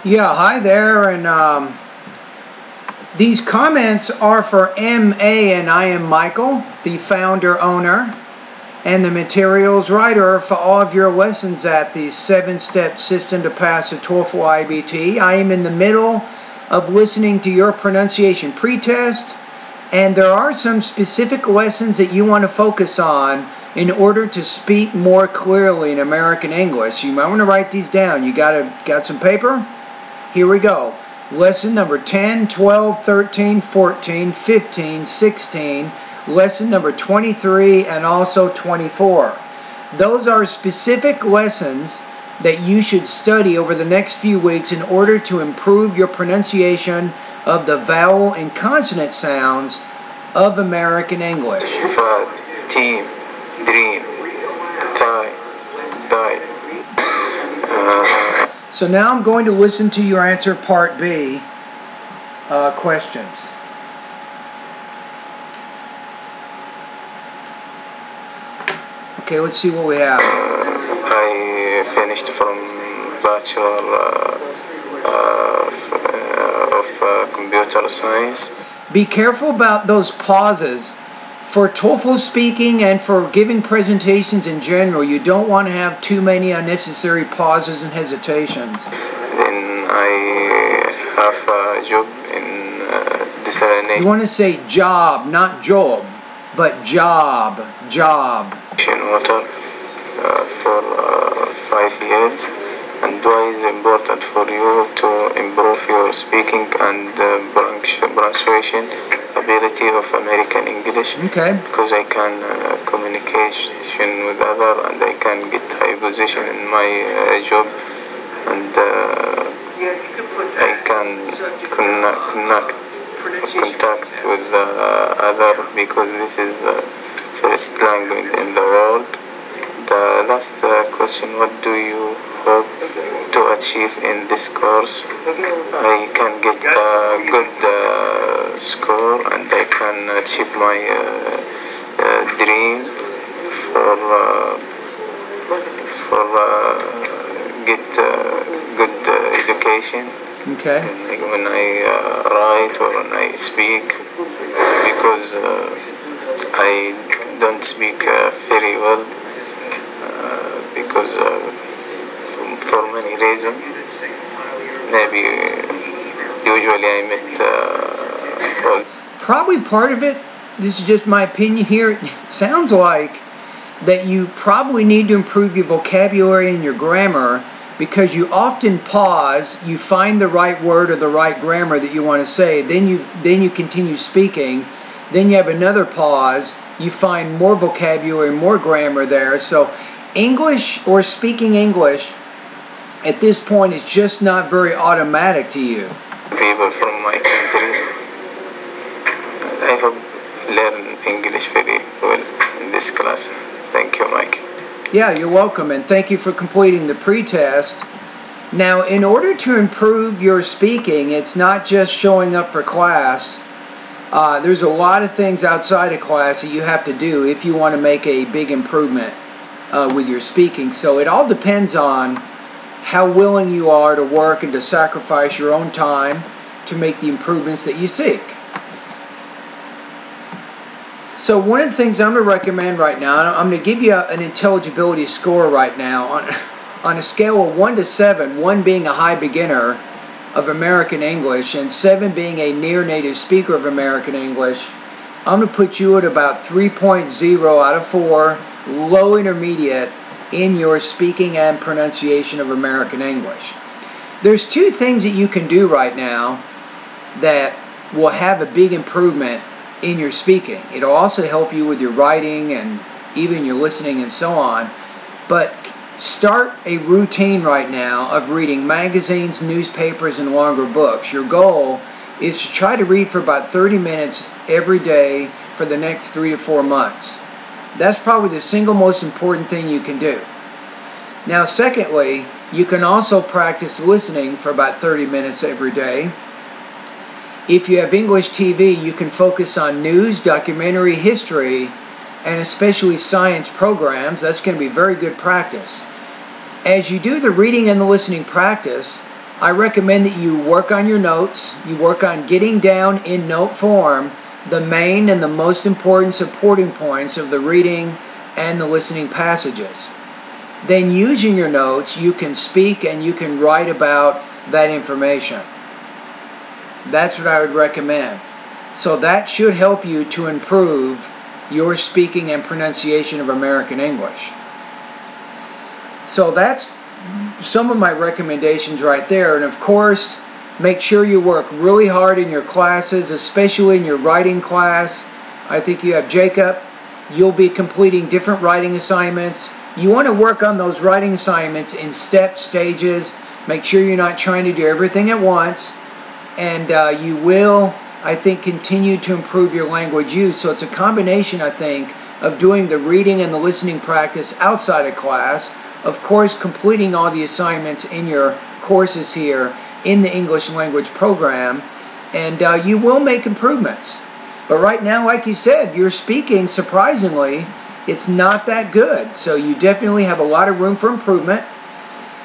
Yeah, hi there, and these comments are for MA, and I am Michael, the founder, owner, and the materials writer for all of your lessons at the 7-step system to pass the TOEFL IBT. I am in the middle of listening to your pronunciation pretest, and there are some specific lessons that you want to focus on in order to speak more clearly in American English. You might want to write these down. You got some paper? Here we go. Lesson number 10, 12, 13, 14, 15, 16, lesson number 23, and also 24. Those are specific lessons that you should study over the next few weeks in order to improve your pronunciation of the vowel and consonant sounds of American English. Fad, team, dream, thigh, die. So now I'm going to listen to your answer part B questions. Okay, let's see what we have. I finished from Bachelor of Computer Science. Be careful about those pauses. For TOEFL speaking and for giving presentations in general, you don't want to have too many unnecessary pauses and hesitations. Then I have a job in desalination You want to say job, not job, but job, job. water for 5 years. And why is important for you to improve your speaking and pronunciation ability of American English? Okay. Because I can communication with other, and I can get high position in my job, and I can contact with other, because this is first language in the world. The last question: what do you hope to achieve in this course? I can get a good score, and I can achieve my dream for get good education. Okay. When I write or when I speak, because I don't speak very well, because for many reasons. Maybe usually I met all. Probably part of it, this is just my opinion here, it sounds like that you probably need to improve your vocabulary and your grammar, because you often pause, you find the right word or the right grammar that you want to say, then you continue speaking, then you have another pause, you find more vocabulary, more grammar there. So English, or speaking English, at this point is just not very automatic to you. People from my country, I hope learn English very well in this class. Thank you, Mike. Yeah, you're welcome, and thank you for completing the pretest. Now, in order to improve your speaking, it's not just showing up for class. There's a lot of things outside of class that you have to do if you want to make a big improvement with your speaking. So it all depends on how willing you are to work and to sacrifice your own time to make the improvements that you seek. So one of the things I'm going to recommend right now, I'm going to give you an intelligibility score right now on a scale of 1 to 7, 1 being a high beginner of American English and 7 being a near native speaker of American English. I'm going to put you at about 3.0 out of 4, low intermediate, in your speaking and pronunciation of American English. There's 2 things that you can do right now that will have a big improvement in your speaking. It'll also help you with your writing and even your listening and so on. But start a routine right now of reading magazines, newspapers, and longer books. Your goal is to try to read for about 30 minutes every day for the next 3 to 4 months. That's probably the single most important thing you can do. Now, secondly, you can also practice listening for about 30 minutes every day. If you have English TV, you can focus on news, documentary, history, and especially science programs. That's going to be very good practice. As you do the reading and the listening practice, I recommend that you work on your notes. You work on getting down in note form the main and the most important supporting points of the reading and the listening passages. Then using your notes, you can speak and you can write about that information. That's what I would recommend. So that should help you to improve your speaking and pronunciation of American English. So that's some of my recommendations right there. And of course, make sure you work really hard in your classes, especially in your writing class. I think you have Jacob. You'll be completing different writing assignments. You want to work on those writing assignments in stages. Make sure you're not trying to do everything at once. And you will, I think, continue to improve your language use. So it's a combination, I think, of doing the reading and the listening practice outside of class. Of course, completing all the assignments in your courses here in the English language program. And you will make improvements. But right now, like you said, your speaking, surprisingly, it's not that good. So you definitely have a lot of room for improvement.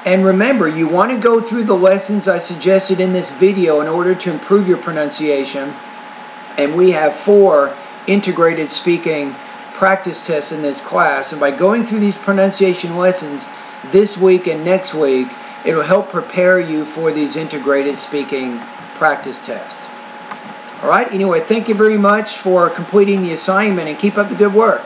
And remember, you want to go through the lessons I suggested in this video in order to improve your pronunciation. And we have 4 integrated speaking practice tests in this class. And by going through these pronunciation lessons this week and next week, it'll help prepare you for these integrated speaking practice tests. All right, anyway, thank you very much for completing the assignment and keep up the good work.